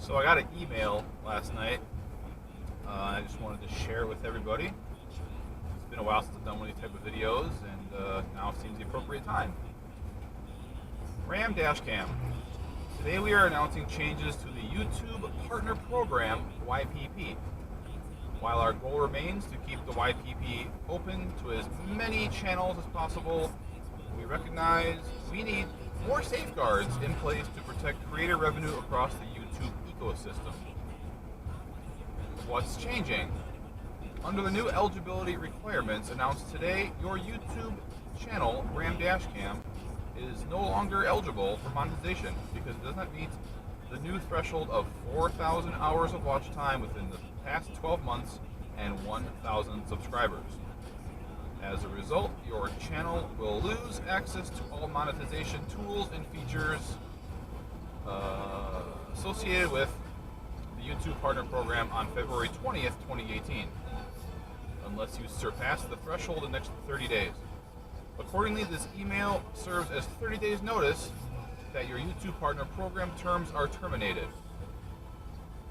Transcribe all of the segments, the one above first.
So I got an email last night. I just wanted to share it with everybody. It's been a while since I've done one of these type of videos, and now seems the appropriate time. Ram Dashcam. Today we are announcing changes to the YouTube Partner Program, YPP. While our goal remains to keep the YPP open to as many channels as possible, we recognize we need more safeguards in place to protect creator revenue across the YouTube ecosystem. What's changing? Under the new eligibility requirements announced today, your YouTube channel, Ram Dashcam, is no longer eligible for monetization because it does not meet the new threshold of 4,000 hours of watch time within the past 12 months and 1,000 subscribers. As a result, your channel will lose access to all monetization tools and features associated with the YouTube Partner Program on February 20th, 2018, unless you surpass the threshold in the next 30 days. Accordingly, this email serves as 30 days notice that your YouTube Partner Program terms are terminated.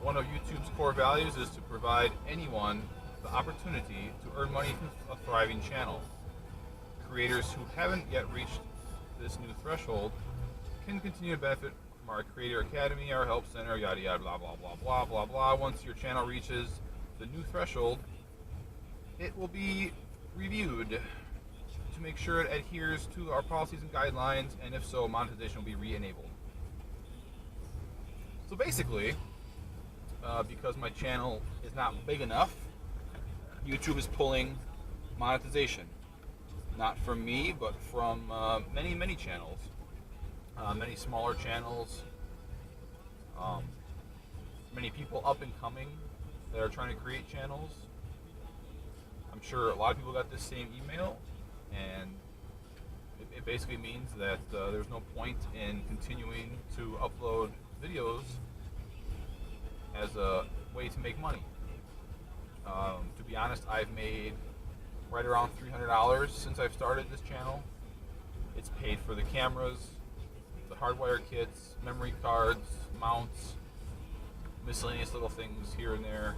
One of YouTube's core values is to provide anyone the opportunity to earn money from a thriving channel. Creators who haven't yet reached this new threshold can continue to benefit from our Creator Academy, our Help Center, yada yada, blah blah blah blah blah blah. Once your channel reaches the new threshold, it will be reviewed to make sure it adheres to our policies and guidelines, and if so, monetization will be re-enabled. So basically, because my channel is not big enough, YouTube is pulling monetization. Not from me, but from many channels. Many smaller channels. Many people up and coming that are trying to create channels. I'm sure a lot of people got this same email, and it basically means that there's no point in continuing to upload videos as a way to make money. To be honest, I've made right around $300 since I've started this channel. It's paid for the cameras, the hardwire kits, memory cards, mounts, miscellaneous little things here and there.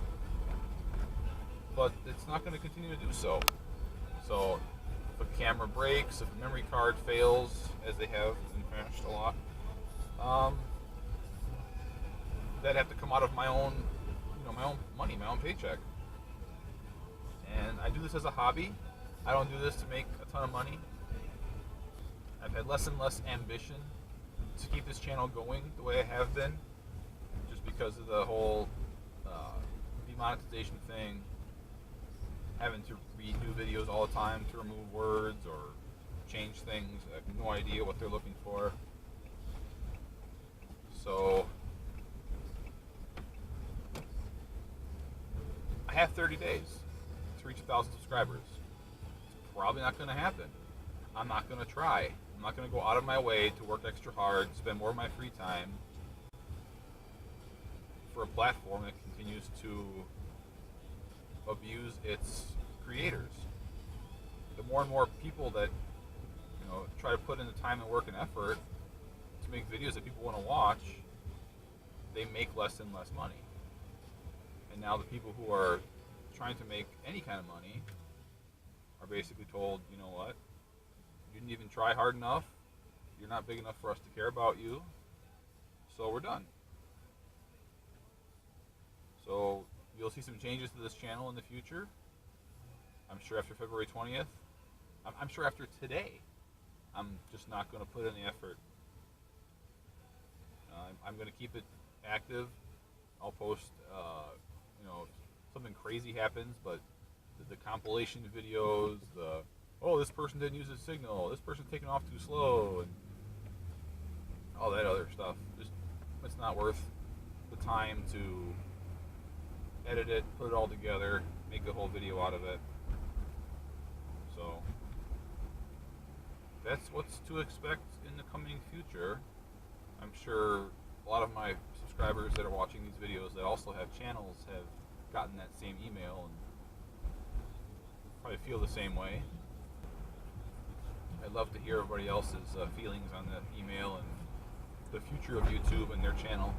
But it's not going to continue to do so. So if a camera breaks, if a memory card fails, as they have in the past a lot, that'd have to come out of my own, my own money, my own paycheck. And I do this as a hobby. I don't do this to make a ton of money. I've had less and less ambition to keep this channel going the way I have been, just because of the whole demonetization thing, having to redo videos all the time to remove words or change things. I have no idea what they're looking for. So I have 30 days to reach 1,000 subscribers. It's probably not going to happen. I'm not going to try. I'm not going to go out of my way to work extra hard, spend more of my free time for a platform that continues to abuse its creators. The more and more people that try to put in the time and work and effort to make videos that people want to watch, they make less and less money. And now the people who are trying to make any kind of money are basically told, you know what, you didn't even try hard enough, you're not big enough for us to care about you, so we're done. So you'll see some changes to this channel in the future. I'm sure after February 20th. I'm sure after today. I'm just not going to put in the effort. I'm going to keep it active. I'll post, something crazy happens, but the compilation videos, this person didn't use his signal, this person's taking off too slow, and all that other stuff. It's not worth the time to edit it, put it all together, make a whole video out of it. So that's what's to expect in the coming future. I'm sure a lot of my subscribers that are watching these videos that also have channels have gotten that same email and probably feel the same way. I'd love to hear everybody else's feelings on the email and the future of YouTube and their channel.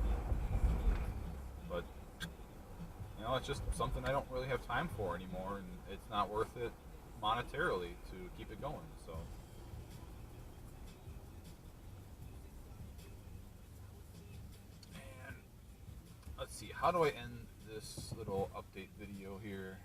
know, it's just something I don't really have time for anymore, and it's not worth it monetarily to keep it going. So. And let's see, how do I end this little update video here?